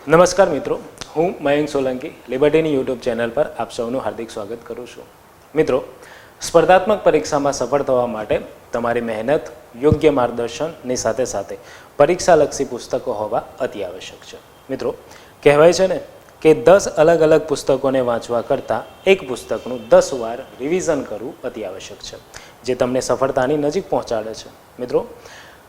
નમસ્કાર મિત્રો, હું મયંક સોલંકી લિબર્ટીની યુટ્યુબ ચેનલ પર આપ સૌનું હાર્દિક સ્વાગત કરું છું. મિત્રો, સ્પર્ધાત્મક પરીક્ષામાં સફળ થવા માટે તમારી મહેનત, યોગ્ય માર્ગદર્શનની સાથે સાથે પરીક્ષાલક્ષી પુસ્તકો હોવા અતિ આવશ્યક છે. મિત્રો, કહેવાય છે ને કે 10 અલગ અલગ પુસ્તકોને વાંચવા કરતાં એક પુસ્તકનું 10 વાર રિવિઝન કરવું અતિ આવશ્યક છે, જે તમને સફળતાની નજીક પહોંચાડે છે. મિત્રો,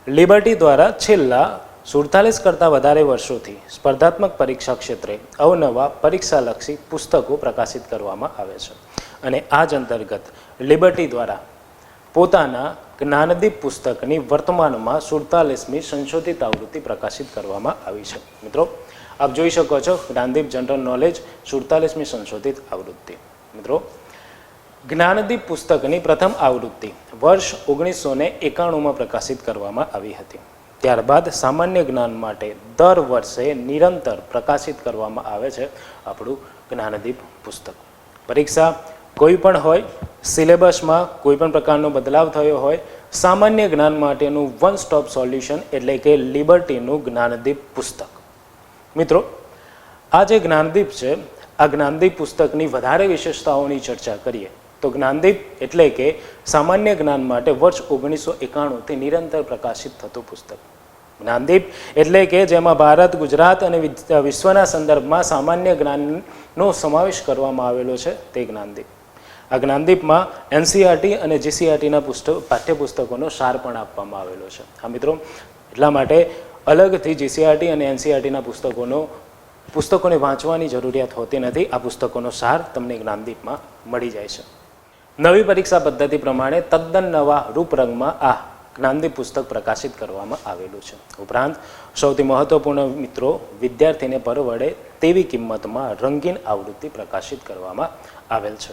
લિબર્ટી દ્વારા છેલ્લા 47 કરતાં વધારે વર્ષોથી સ્પર્ધાત્મક પરીક્ષા ક્ષેત્રે અવનવા પરીક્ષાલક્ષી પુસ્તકો પ્રકાશિત કરવામાં આવે છે અને આ જ અંતર્ગત લિબર્ટી દ્વારા પોતાના જ્ઞાનદીપ પુસ્તકની વર્તમાનમાં 47મી સંશોધિત આવૃત્તિ પ્રકાશિત કરવામાં આવી છે. મિત્રો, આપ જોઈ શકો છો જ્ઞાનદીપ જનરલ નોલેજ 47મી સંશોધિત આવૃત્તિ. મિત્રો, જ્ઞાનદીપ પુસ્તકની પ્રથમ આવૃત્તિ વર્ષ 1991માં પ્રકાશિત કરવામાં આવી હતી. ત્યારબાદ સામાન્ય જ્ઞાન માટે દર વર્ષે નિરંતર પ્રકાશિત કરવામાં આવે છે આપણું જ્ઞાનદીપ પુસ્તક. પરીક્ષા કોઈ પણ હોય, સિલેબસમાં કોઈ પણ પ્રકારનો બદલાવ થયો હોય, સામાન્ય જ્ઞાન માટેનું વન સ્ટોપ સોલ્યુશન એટલે કે લિબર્ટીનું જ્ઞાનદીપ પુસ્તક. મિત્રો, આ જે જ્ઞાનદીપ છે, આ જ્ઞાનદીપ પુસ્તકની વધારે વિશેષતાઓની ચર્ચા કરીએ તો જ્ઞાનદીપ એટલે કે સામાન્ય જ્ઞાન માટે વર્ષ 1991થી નિરંતર પ્રકાશિત થતું પુસ્તક. જ્ઞાનદીપ એટલે કે જેમાં ભારત, ગુજરાત અને વિશ્વના સંદર્ભમાં સામાન્ય જ્ઞાનનો સમાવેશ કરવામાં આવેલો છે તે જ્ઞાનદીપ. આ જ્ઞાનદીપમાં એનસીઈઆરટી અને જીસીઈઆરટીના પાઠ્યપુસ્તકોનો સાર પણ આપવામાં આવેલો છે. હા મિત્રો, એટલા માટે અલગથી જીસીઈઆરટી અને એનસીઈઆરટીના પુસ્તકોને વાંચવાની જરૂરિયાત હોતી નથી. આ પુસ્તકોનો સાર તમને જ્ઞાનદીપમાં મળી જાય છે. નવી પરીક્ષા પદ્ધતિ પ્રમાણે તદ્દન નવા રૂપરંગમાં આ જ્ઞાનદીપ પુસ્તક પ્રકાશિત કરવામાં આવેલું છે. ઉપરાંત સૌથી મહત્વપૂર્ણ મિત્રો, વિદ્યાર્થીને પરવડે તેવી કિંમતમાં રંગીન આવૃત્તિ પ્રકાશિત કરવામાં આવેલ છે.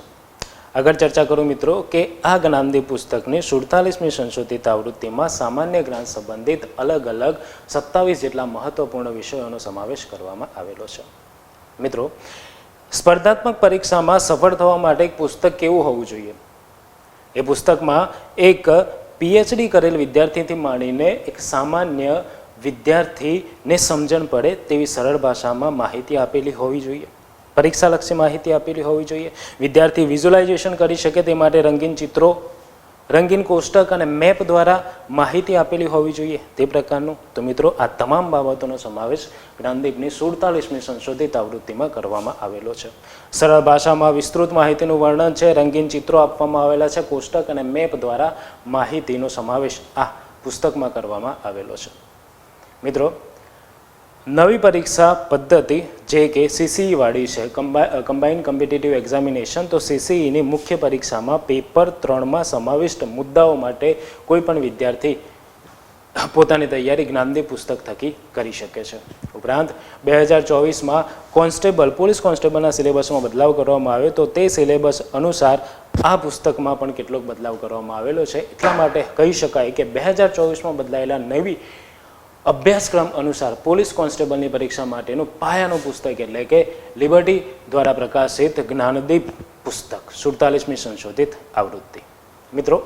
આગળ ચર્ચા કરું મિત્રો કે આ જ્ઞાનદીપ પુસ્તકની 47મી સંશોધિત આવૃત્તિમાં સામાન્ય જ્ઞાન સંબંધિત અલગ અલગ 27 જેટલા મહત્વપૂર્ણ વિષયોનો સમાવેશ કરવામાં આવેલો છે. મિત્રો, સ્પર્ધાત્મક પરીક્ષામાં સફળ થવા માટે એક પુસ્તક કેવું હોવું જોઈએ? એ પુસ્તકમાં એક પીએચડી કરેલ વિદ્યાર્થીથી માંડીને એક સામાન્ય વિદ્યાર્થીને સમજણ પડે તેવી સરળ ભાષામાં માહિતી આપેલી હોવી જોઈએ. પરીક્ષાલક્ષી માહિતી આપેલી હોવી જોઈએ. વિદ્યાર્થી વિઝ્યુલાઇઝેશન કરી શકે તે માટે રંગીન ચિત્રો, રંગીન કોષ્ટક અને મેપ દ્વારા માહિતી આપેલી હોવી જોઈએ તે પ્રકારનું. તો મિત્રો, આ તમામ બાબતોનો સમાવેશ જ્ઞાનદીપની 47મી સંશોધિત આવૃત્તિમાં કરવામાં આવેલો છે. સરળ ભાષામાં વિસ્તૃત માહિતીનું વર્ણન છે, રંગીન ચિત્રો આપવામાં આવેલા છે, કોષ્ટક અને મેપ દ્વારા માહિતીનો સમાવેશ આ પુસ્તકમાં કરવામાં આવેલો છે. મિત્રો, નવી પરીક્ષા પદ્ધતિ જે કે સીસીઈ વાળી છે, કમ્બાઇન્ડ કોમ્પિટિટિવ એક્ઝામિનેશન, તો સીસીઈની મુખ્ય પરીક્ષામાં પેપર 3માં સમાવિષ્ટ મુદ્દાઓ માટે કોઈ પણ વિદ્યાર્થી પોતાની તૈયારી જ્ઞાનદીપ પુસ્તક થકી કરી શકે છે. ઉપરાંત 2024માં કોન્સ્ટેબલ, પોલીસ કોન્સ્ટેબલના સિલેબસમાં બદલાવ કરવામાં આવ્યો તો તે સિલેબસ અનુસાર આ પુસ્તકમાં પણ કેટલોક બદલાવ કરવામાં આવેલો છે. એટલા માટે કહી શકાય કે 2024માં બદલાયેલા નવી અભ્યાસક્રમ અનુસાર પોલીસ કોન્સ્ટેબલની પરીક્ષા માટેનું પાયાનું પુસ્તક એટલે કે લિબર્ટી દ્વારા પ્રકાશિત જ્ઞાનદીપ પુસ્તક 47મી સંશોધિત આવૃત્તિ. મિત્રો,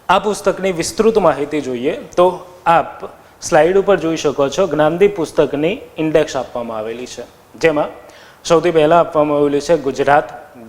આ પુસ્તકની વિસ્તૃત માહિતી જોઈએ તો આપ સ્લાઇડ ઉપર જોઈ શકો છો. જ્ઞાનદીપ પુસ્તકની ઇન્ડેક્સ આપવામાં આવેલી છે, જેમાં સૌથી પહેલાં આપવામાં આવેલું છે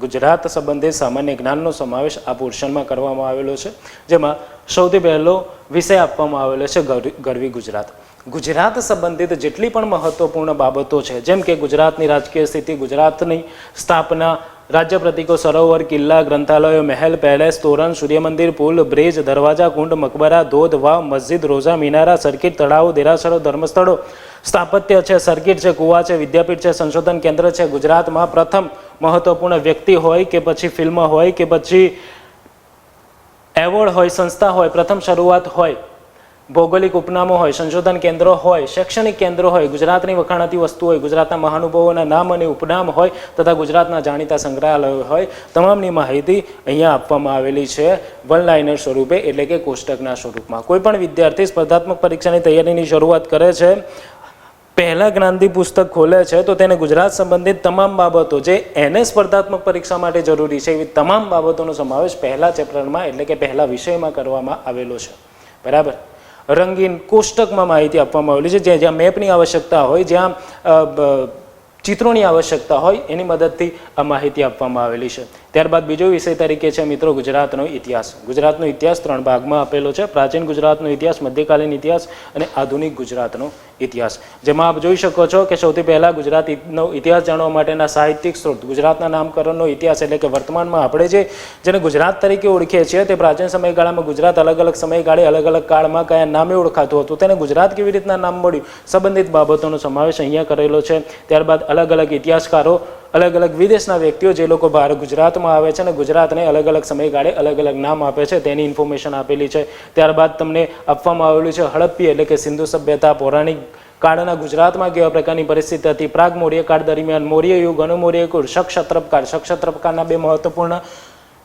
ગુજરાત સંબંધિત સામાન્ય જ્ઞાનનો સમાવેશ આ પોર્શનમાં કરવામાં આવેલો છે, જેમાં સૌથી પહેલો વિષય આપવામાં આવેલો છે ગરવી ગુજરાત. ગુજરાત સંબંધિત જેટલી પણ મહત્વપૂર્ણ બાબતો છે, જેમ કે ગુજરાતની રાજકીય સ્થિતિ, ગુજરાતની સ્થાપના, રાજ્ય પ્રતીકો, સરોવર, કિલ્લા, ગ્રંથાલયો, મહેલ, પેલેસ, તોરણ, સૂર્યમંદિર, પુલ, બ્રિજ, દરવાજા, કુંડ, મકબરા, ધોધ, વાવ, મસ્જિદ, રોજા, મિનારા, સર્કિટ, તળાવો, દેરાસરો, ધર્મસ્થળો, સ્થાપત્ય છે, સર્કિટ છે, કુવા છે, વિદ્યાપીઠ છે, સંશોધન કેન્દ્ર છે. ગુજરાતમાં પ્રથમ મહત્વપૂર્ણ વ્યક્તિ હોય કે પછી ફિલ્મ હોય કે પછી એવોર્ડ હોય, સંસ્થા હોય, પ્રથમ શરૂઆત હોય, ભૌગોલિક ઉપનામો હોય, સંશોધન કેન્દ્રો હોય, શૈક્ષણિક કેન્દ્રો હોય, ગુજરાતની વખાણાતી વસ્તુ હોય, ગુજરાતના મહાનુભાવોના નામ અને ઉપનામ હોય તથા ગુજરાતના જાણીતા સંગ્રહાલયો હોય, તમામની માહિતી અહીંયા આપવામાં આવેલી છે વન લાઇનર સ્વરૂપે એટલે કે કોષ્ટકના સ્વરૂપમાં. કોઈ પણ વિદ્યાર્થી સ્પર્ધાત્મક પરીક્ષાની તૈયારીની શરૂઆત કરે છે, પહેલાં જ્ઞાનદીપ પુસ્તક ખોલે છે તો તેને ગુજરાત સંબંધિત તમામ બાબતો જે એને સ્પર્ધાત્મક પરીક્ષા માટે જરૂરી છે એવી તમામ બાબતોનો સમાવેશ પહેલા ચેપ્ટરમાં એટલે કે પહેલા વિષયમાં કરવામાં આવેલો છે. બરાબર. રંગીન કોષ્ટકમાં માહિતી આપવામાં આવેલી છે, જ્યાં મેપની આવશ્યકતા હોય, જ્યાં ચિત્રોની આવશ્યકતા હોય, એની મદદથી આ માહિતી આપવામાં આવેલી છે. ત્યારબાદ બીજો વિષય તરીકે છે મિત્રો ગુજરાતનો ઇતિહાસ. ગુજરાતનો ઇતિહાસ 3 ભાગમાં આપેલો છે: પ્રાચીન ગુજરાતનો ઇતિહાસ, મધ્યકાલીન ઇતિહાસ અને આધુનિક ગુજરાતનો ઇતિહાસ. જેમાં આપ જોઈ શકો છો કે સૌથી પહેલા ગુજરાતનો ઇતિહાસ જાણવા માટેના સાહિત્યિક સ્ત્રોત ગુજરાતના નામકરણનો ઇતિહાસ, એટલે કે વર્તમાનમાં આપણે જેને ગુજરાત તરીકે ઓળખીએ છીએ, તે પ્રાચીન સમયગાળામાં ગુજરાત અલગ અલગ સમયગાળે અલગ અલગ કાળમાં કયા નામે ઓળખાતું હતું, તેને ગુજરાત કેવી રીતના નામ મળ્યું, સંબંધિત બાબતોનો સમાવેશ અહીંયા કરેલો છે. ત્યારબાદ અલગ અલગ ઇતિહાસકારો, અલગ અલગ વિદેશના વ્યક્તિઓ જે લોકો બહાર ગુજરાતમાં આવે છે અને ગુજરાતને અલગ અલગ સમયગાળે અલગ અલગ નામ આપે છે, તેની ઇન્ફોર્મેશન આપેલી છે. ત્યારબાદ તમને આપવામાં આવેલું છે હડપ્પી એટલે કે સિંધુ સભ્યતા, પૌરાણિક કાળના ગુજરાતમાં કેવા પ્રકારની પરિસ્થિતિ હતી, પ્રાગ મૌર્ય કાળ દરમિયાન મૌર્ય યુગ, અનુમૌર્ય યુગ, શક ક્ષત્રપકાળના 2 મહત્વપૂર્ણ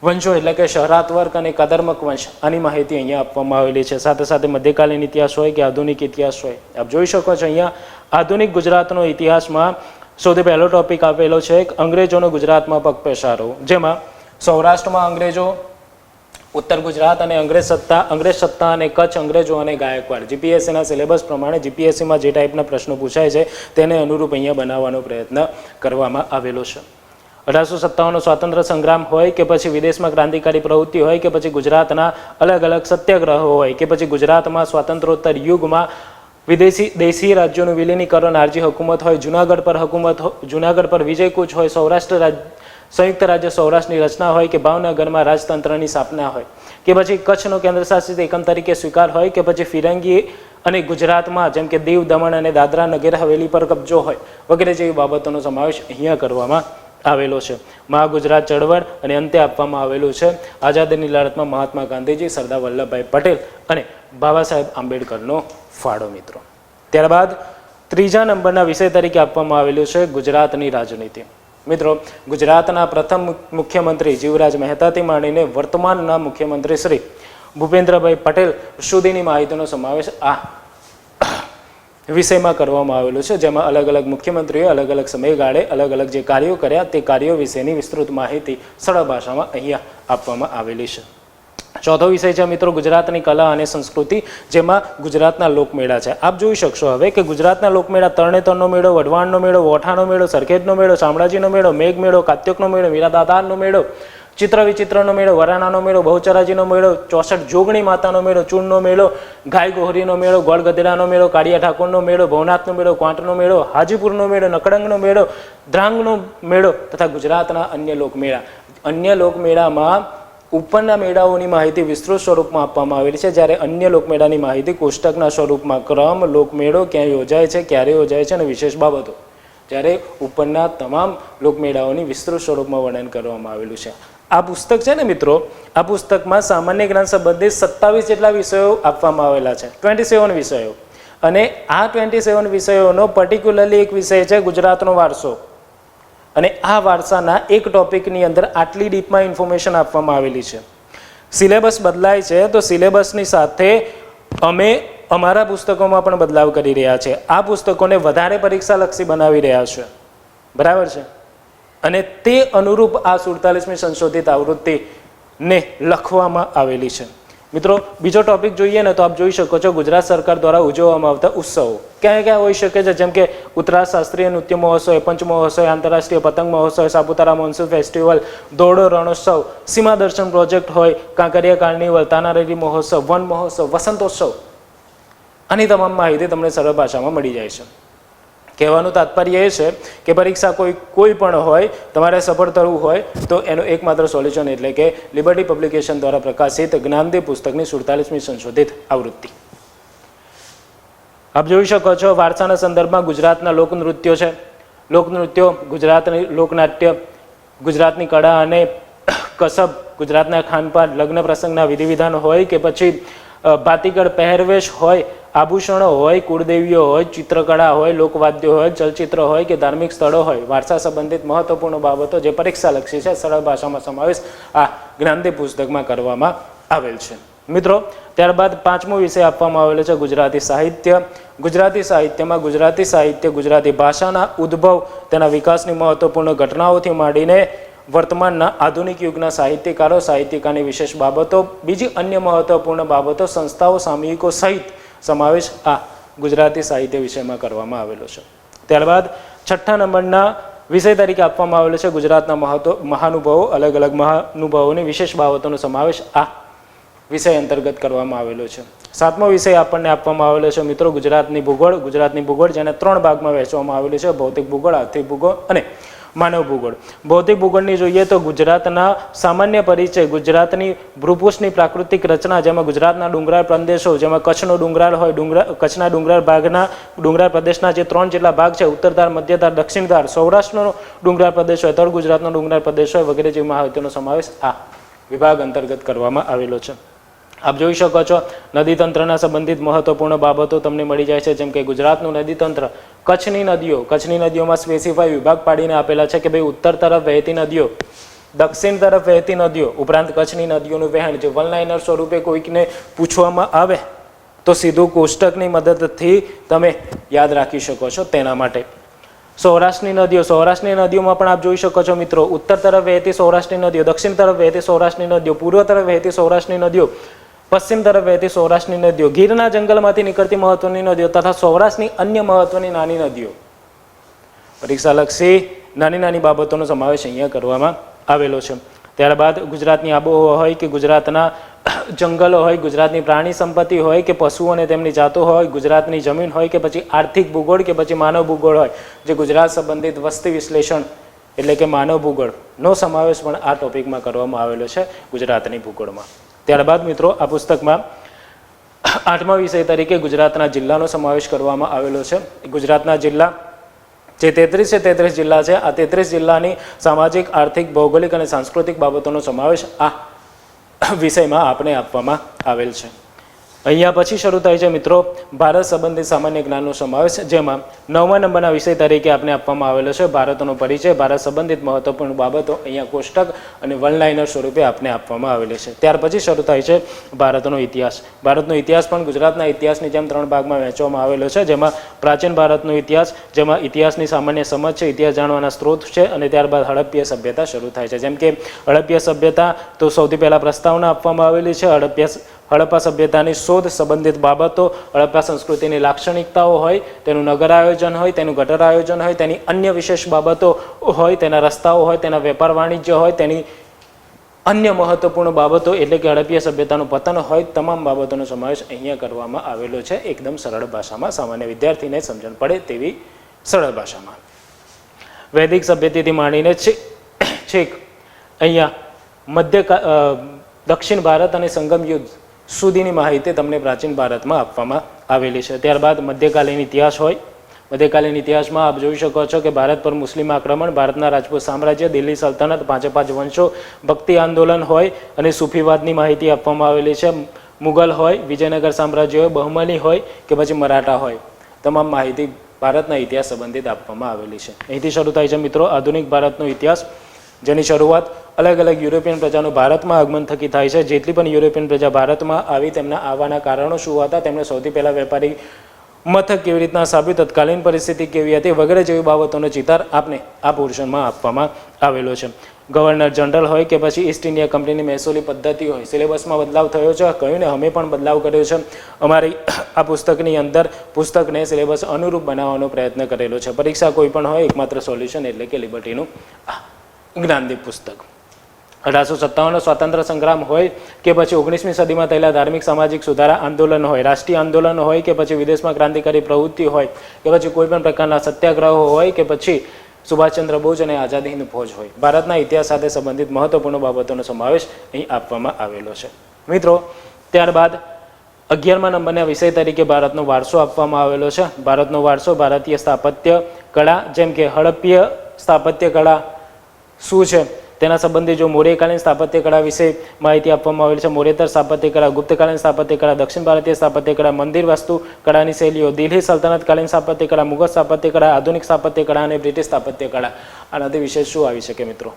વંશો એટલે કે શહરાતવર્ક અને કદર્મક વંશ, આની માહિતી અહીંયા આપવામાં આવેલી છે. સાથે સાથે મધ્યકાલીન ઇતિહાસ હોય કે આધુનિક ઇતિહાસ હોય, આપ જોઈ શકો છો અહીંયા આધુનિક ગુજરાતનો ઇતિહાસમાં સૌથી પહેલો ટોપિક આપેલો છે અંગ્રેજોનો ગુજરાતમાં પગપેસારો, જેમાં સૌરાષ્ટ્રમાં અંગ્રેજો, ઉત્તર ગુજરાત અને અંગ્રેજ સત્તા અને કચ્છ અંગ્રેજો અને ગાયકવાડ. જીપીએસસીના સિલેબસ પ્રમાણે જીપીએસસીમાં જે ટાઈપના પ્રશ્નો પૂછાય છે તેને અનુરૂપ અહીંયા બનાવવાનો પ્રયત્ન કરવામાં આવેલો છે. 1857નો સ્વાતંત્ર્ય સંગ્રામ હોય કે પછી વિદેશમાં ક્રાંતિકારી પ્રવૃત્તિ હોય કે પછી ગુજરાતના અલગ અલગ સત્યાગ્રહો હોય કે પછી ગુજરાતમાં સ્વાતંત્ર્યોત્તર યુગમાં દેશી રાજ્યોનું વિલીનીકરણ, આરજી હુકુમત હોય, જુનાગઢ પર વિજયકૂચ હોય, સંયુક્ત રાજ્ય સૌરાષ્ટ્રની રચના હોય કે ભાવનગરમાં રાજતંત્રની સ્થાપના હોય કે પછી કચ્છનો કેન્દ્રશાસિત એકમ તરીકે સ્વીકાર હોય કે પછી ફિરંગી અને ગુજરાતમાં જેમ કે દીવ, દમણ અને દાદરા નગર હવેલી પર કબજો હોય વગેરે જેવી બાબતોનો સમાવેશ અહીંયા કરવામાં આવેલો છે. મહાગુજરાત ચળવળ અને અંતે આપવામાં આવેલું છે આઝાદીની લડતમાં મહાત્મા ગાંધીજી, સરદાર વલ્લભભાઈ પટેલ અને બાબા સાહેબ આંબેડકરનો ફાળો. મિત્રો ત્યારબાદ 3જા નંબરના વિષય તરીકે આપવામાં આવેલું છે ગુજરાતની રાજનીતિ. મિત્રો ગુજરાતના પ્રથમ મુખ્યમંત્રી જીવરાજ મહેતાથી માંડીને વર્તમાનના મુખ્યમંત્રી શ્રી ભૂપેન્દ્રભાઈ પટેલ સુધીની માહિતીનો સમાવેશ આ વિષયમાં કરવામાં આવેલું છે, જેમાં અલગ અલગ મુખ્યમંત્રીઓ અલગ અલગ સમયગાળે અલગ અલગ જે કાર્યો કર્યા તે કાર્યો વિશેની વિસ્તૃત માહિતી સરળ ભાષામાં અહીંયા આપવામાં આવેલી છે. ચોથો વિષય છે મિત્રો ગુજરાતની કલા અને સંસ્કૃતિ, જેમાં ગુજરાતના લોકમેળા છે. આપ જોઈ શકશો હવે કે ગુજરાતના લોકમેળા તરણેતરનો મેળો, વઢવાણનો મેળો, વોઠાનો મેળો, સરખેજનો મેળો, શામળાજીનો મેળો, મેઘ મેળો, કાત્યોકનો મેળો, મીરાદાતારનો મેળો, ચિત્ર વિચિત્રનો મેળો, વરાણાનો મેળો, બહુચરાજીનો મેળો, 64 જોગણી માતાનો મેળો, ચૂનનો મેળો, ગાય ગોહરીનો મેળો, ગોળ ગધેડાનો મેળો, કાળિયા ઠાકોરનો મેળો, ભવનાથનો મેળો, ક્વાંટનો મેળો, હાજીપુરનો મેળો, નકડંગનો મેળો, ધ્રાંગનો મેળો તથા ગુજરાતના અન્ય લોકમેળામાં ઉપરના મેળાઓની માહિતી વિસ્તૃત સ્વરૂપમાં આપવામાં આવેલી છે, જ્યારે અન્ય લોકમેળાની માહિતી કોષ્ટકના સ્વરૂપમાં ક્રમ, લોકમેળો ક્યાં યોજાય છે, ક્યારે યોજાય છે અને વિશેષ બાબતો, જ્યારે ઉપરના તમામ લોકમેળાઓની વિસ્તૃત સ્વરૂપમાં વર્ણન કરવામાં આવેલું છે. આ પુસ્તક છે ને મિત્રો, આ પુસ્તકમાં સામાન્ય જ્ઞાન સંબંધિત 27 જેટલા વિષયો આપવામાં આવેલા છે, 27 વિષયો. અને આ 27 વિષયોનો પર્ટિક્યુલરલી એક વિષય છે ગુજરાતનો વારસો, અને આ વારસાના એક ટોપિકની અંદર આટલી ડીપમાં ઇન્ફોર્મેશન આપવામાં આવેલી છે. સિલેબસ બદલાય છે તો સિલેબસની સાથે અમે અમારા પુસ્તકોમાં પણ બદલાવ કરી રહ્યા છે. આ પુસ્તકોને વધારે પરીક્ષાલક્ષી બનાવી રહ્યા છે, બરાબર છે, અને તે અનુરૂપ આ 47મી સંશોધિત આવૃત્તિને લખવામાં આવેલી છે. મિત્રો બીજો ટોપિક જોઈએ ને તો આપ જોઈ શકો છો ગુજરાત સરકાર દ્વારા ઉજવવામાં આવતા ઉત્સવો ક્યાં ક્યાં હોઈ શકે છે, જેમ કે ઉત્તરાયણ શાસ્ત્રીય નૃત્ય મહોત્સવ, પંચ મહોત્સવ, આંતરરાષ્ટ્રીય પતંગ મહોત્સવ, સાપુતારા મોન્સૂન ફેસ્ટિવલ, દોડો રણોત્સવ, સીમા દર્શન પ્રોજેક્ટ હોય, કાંકરિયા કાર્નિવલ, તાનારીરી મહોત્સવ, વન મહોત્સવ, વસંતોત્સવ. આની તમામ માહિતી તમને સરળ ભાષામાં મળી જાય છે. કહેવાનું તાત્પર્ય એ છે કે પરીક્ષા કોઈ પણ હોય, તમારે સફળ થવું હોય તો એનું એકમાત્ર સોલ્યુશન એટલે કે લિબર્ટી પબ્લિકેશન દ્વારા પ્રકાશિત જ્ઞાનદીપ પુસ્તકની 47મી સંશોધિત આવૃત્તિ. આપ જોઈ શકો છો વારસાના સંદર્ભમાં ગુજરાતના લોકનૃત્યો છે, લોકનૃત્યો, ગુજરાતની લોકનાટ્ય, ગુજરાતની કળા અને કસબ, ગુજરાતના ખાનપાન, લગ્ન પ્રસંગના વિધિ વિધાન હોય કે પછી ભાતીગળ પહેરવેશ હોય, આભૂષણો હોય, કુળદેવીઓ હોય, ચિત્રકળા હોય, લોકવાદ્યો હોય, ચલચિત્ર હોય કે ધાર્મિક સ્થળો હોય, વારસા સંબંધિત મહત્વપૂર્ણ બાબતો જે પરીક્ષાલક્ષી છે સરળ ભાષામાં સમાવેશ આ જ્ઞાનદીપ પુસ્તકમાં કરવામાં આવેલ છે. મિત્રો ત્યારબાદ 5મો વિષય આપવામાં આવેલો છે ગુજરાતી સાહિત્ય. ગુજરાતી સાહિત્યમાં ગુજરાતી ભાષાના ઉદ્ભવ, તેના વિકાસની મહત્વપૂર્ણ ઘટનાઓથી માંડીને વર્તમાનના આધુનિક યુગના સાહિત્યકારો, સાહિત્યકારની વિશેષ બાબતો, બીજી અન્ય મહત્વપૂર્ણ બાબતો, સંસ્થાઓ, સામયિકો સહિત સમાવેશ આ ગુજરાતી સાહિત્ય વિષયમાં કરવામાં આવેલો છે. ત્યારબાદ 6થા નંબરના વિષય તરીકે આપવામાં આવેલો છે ગુજરાતના મહાનુભાવો, અલગ અલગ મહાનુભાવોની વિશેષ બાબતોનો સમાવેશ આ વિષય અંતર્ગત કરવામાં આવેલો છે. 7મો વિષય આપણને આપવામાં આવેલો છે મિત્રો ગુજરાતની ભૂગોળ. ગુજરાતની ભૂગોળ જેને 3 ભાગમાં વહેંચવામાં આવેલી છે: ભૌતિક ભૂગોળ, આર્થિક ભૂગોળ અને માનવ ભૂગોળ. ભૌતિક ભૂગોળની જોઈએ તો ગુજરાતના સામાન્ય પરિચય, ગુજરાતની ભૂપૃષ્ઠની પ્રાકૃતિક રચના, જેમાં ગુજરાતના ડુંગરાળ પ્રદેશો, જેમાં કચ્છનો ડુંગરાળ હોય, કચ્છના ડુંગરાળ ભાગના ડુંગરાળ પ્રદેશના જે 3 જેટલા ભાગ છે, ઉત્તરધાર, મધ્યધાર, દક્ષિણધાર, સૌરાષ્ટ્રનો ડુંગરાળ પ્રદેશ હોય, તળ ગુજરાતનો ડુંગરાળ પ્રદેશ હોય વગેરે જેવી માહિતીનો સમાવેશ આ વિભાગ અંતર્ગત કરવામાં આવેલો છે. આપ જોઈ શકો છો નદી તંત્રના સંબંધિત મહત્વપૂર્ણ બાબતો તમને મળી જાય છે, જેમ કે ગુજરાતનું નદી તંત્ર, કચ્છની નદીઓમાં સ્પેસિફાઈ વિભાગ પાડીને આપેલા છે કે ભાઈ ઉત્તર તરફ વહેતી નદીઓ, દક્ષિણ તરફ વહેતી નદીઓ, ઉપરાંત કચ્છની નદીઓનું વહેણ જે વન લાઇનર સ્વરૂપે કોઈકને પૂછવામાં આવે તો સીધું કોષ્ટકની મદદથી તમે યાદ રાખી શકો છો. તેના માટે સૌરાષ્ટ્રની નદીઓમાં પણ આપ જોઈ શકો છો મિત્રો, ઉત્તર તરફ વહેતી સૌરાષ્ટ્રની નદીઓ, દક્ષિણ તરફ વહેતી સૌરાષ્ટ્રની નદીઓ, પૂર્વ તરફ વહેતી સૌરાષ્ટ્રની નદીઓ, પશ્ચિમ તરફ વહેતી સૌરાષ્ટ્રની નદીઓ, ગીરના જંગલમાંથી નીકળતી મહત્વની નદીઓ તથા સૌરાષ્ટ્રની અન્ય મહત્વની નાની નદીઓ. પરીક્ષાલક્ષી નાની બાબતોનો સમાવેશ અહીંયા કરવામાં આવેલો છે. ત્યારબાદ ગુજરાતની આબોહવા હોય કે ગુજરાતના જંગલો હોય, ગુજરાતની પ્રાણી સંપત્તિ હોય કે પશુઓ અને તેમની જાતો હોય, ગુજરાતની જમીન હોય કે પછી આર્થિક ભૂગોળ કે પછી માનવ ભૂગોળ હોય, જે ગુજરાત સંબંધિત વસ્તી વિશ્લેષણ એટલે કે માનવ ભૂગોળનો સમાવેશ પણ આ ટોપિકમાં કરવામાં આવેલો છે ગુજરાતની ભૂગોળમાં. ત્યારબાદ મિત્રો આ પુસ્તકમાં 8મા વિષય તરીકે ગુજરાતના જિલ્લાનો સમાવેશ કરવામાં આવેલો છે. ગુજરાતના જિલ્લા જે 33 જિલ્લા છે, આ 33 જિલ્લાની સામાજિક, આર્થિક, ભૌગોલિક અને સાંસ્કૃતિક બાબતોનો સમાવેશ આ વિષયમાં આપણે આપવામાં આવેલ છે. અહીંયા પછી શરૂ થાય છે મિત્રો ભારત સંબંધિત સામાન્ય જ્ઞાનનો સમાવેશ, જેમાં 9મા નંબરના વિષય તરીકે આપણે આપવામાં આવેલો છે ભારતનો પરિચય. ભારત સંબંધિત મહત્વપૂર્ણ બાબતો અહીંયા કોષ્ટક અને વન લાઇનર સ્વરૂપે આપણે આપવામાં આવેલી છે. ત્યાર પછી શરૂ થાય છે ભારતનો ઇતિહાસ. ભારતનો ઇતિહાસ પણ ગુજરાતના ઇતિહાસની જેમ 3 ભાગમાં વહેંચવામાં આવેલો છે, જેમાં પ્રાચીન ભારતનો ઇતિહાસ, જેમાં ઇતિહાસની સામાન્ય સમજ છે, ઇતિહાસ જાણવાના સ્ત્રોત છે, અને ત્યારબાદ હડપ્પીય સભ્યતા શરૂ થાય છે. જેમ કે હડપ્પીય સભ્યતા તો સૌથી પહેલા પ્રસ્તાવના આપવામાં આવેલી છે. હડપ્પા સભ્યતાની શોધ સંબંધિત બાબતો, હડપ્પા સંસ્કૃતિની લાક્ષણિકતાઓ હોય, તેનું નગર આયોજન હોય, તેનું ગટર આયોજન હોય, તેની અન્ય વિશેષ બાબતો હોય, તેના રસ્તાઓ હોય, તેના વેપાર વાણિજ્ય હોય, તેની અન્ય મહત્વપૂર્ણ બાબતો એટલે કે હડપ્પીય સભ્યતાનું પતન હોય, તમામ બાબતોનો સમાવેશ અહીંયા કરવામાં આવેલો છે, એકદમ સરળ ભાષામાં, સામાન્ય વિદ્યાર્થીને સમજણ પડે તેવી સરળ ભાષામાં. વૈદિક સભ્યતાથી માંડીને છેક અહીંયા દક્ષિણ ભારત અને સંગમ યુદ્ધ સુધીની માહિતી તમને પ્રાચીન ભારતમાં આપવામાં આવેલી છે. ત્યારબાદ મધ્યકાલીન ઇતિહાસ હોય. મધ્યકાલીન ઇતિહાસમાં આપ જોઈ શકો છો કે ભારત પર મુસ્લિમ આક્રમણ, ભારતના રાજપૂત સામ્રાજ્ય, દિલ્હી સલ્તનત, 5 વંશો, ભક્તિ આંદોલન હોય અને સૂફીવાદની માહિતી આપવામાં આવેલી છે. મુગલ હોય, વિજયનગર સામ્રાજ્ય હોય, બહમની હોય કે પછી મરાઠા હોય, તમામ માહિતી ભારતના ઇતિહાસ સંબંધિત આપવામાં આવેલી છે. અહીંથી શરૂ થાય છે મિત્રો આધુનિક ભારતનો ઇતિહાસ, જેની શરૂઆત અલગ અલગ યુરોપિયન પ્રજાનું ભારતમાં આગમન થકી થાય છે. જેટલી પણ યુરોપિયન પ્રજા ભારતમાં આવી, તેમના આવવાના કારણો શું હતા, તેમણે સૌથી પહેલા વેપારી મથક કેવી રીતના સાબિત, તત્કાલીન પરિસ્થિતિ કેવી હતી વગેરે જેવી બાબતોનો ચિતાર આપને આ પોર્શનમાં આપવામાં આવેલો છે. ગવર્નર જનરલ હોય કે પછી ઈસ્ટ ઇન્ડિયા કંપનીની મહેસૂલી પદ્ધતિ હોય, સિલેબસમાં બદલાવ થયો છે, કહ્યું ને અમે પણ બદલાવ કર્યો છે. અમારી આ પુસ્તકની અંદર પુસ્તકને સિલેબસ અનુરૂપ બનાવવાનો પ્રયત્ન કરેલો છે. પરીક્ષા કોઈ પણ હોય, એકમાત્ર સોલ્યુશન એટલે કે લિબર્ટીનું જ્ઞાનદીપ પુસ્તક. 1857નો સ્વાતંત્ર્ય સંગ્રામ હોય કે પછી 19મી સદીમાં થયેલા ધાર્મિક સામાજિક સુધારા આંદોલન હોય, રાષ્ટ્રીય આંદોલન હોય કે પછી વિદેશમાં ક્રાંતિકારી પ્રવૃત્તિ હોય કે પછી કોઈ પણ પ્રકારના સત્યાગ્રહો હોય કે પછી સુભાષચંદ્ર બોઝ અને આઝાદ હિંદ ફૌજ હોય, ભારતના ઇતિહાસ સાથે સંબંધિત મહત્વપૂર્ણ બાબતોનો સમાવેશ અહીં આપવામાં આવેલો છે. મિત્રો ત્યારબાદ 11મા નંબરના વિષય તરીકે ભારતનો વારસો આપવામાં આવેલો છે. ભારતનો વારસો, ભારતીય સ્થાપત્ય કળા, જેમ કે હડપ્પીય સ્થાપત્ય કળા શું છે તેના સંબંધી જો મૌર્યકાલીન સ્થાપત્ય કળા વિશે માહિતી આપવામાં આવેલી છે. મૌર્યતર સ્થાપત્ય કળા, ગુપ્તકાલીન સ્થાપત્ય કળા, દક્ષિણ ભારતીય સ્થાપત્ય કળા, મંદિર વાસ્તુ કળાની શૈલીઓ, દિલ્હી સલ્તનતકાલીન સ્થાપત્ય કળા, મુગલ સ્થાપત્ય કળા, આધુનિક સ્થાપત્ય કળા અને બ્રિટિશ સ્થાપત્ય કળા. આનાથી વિશેષ શું આવી શકે મિત્રો?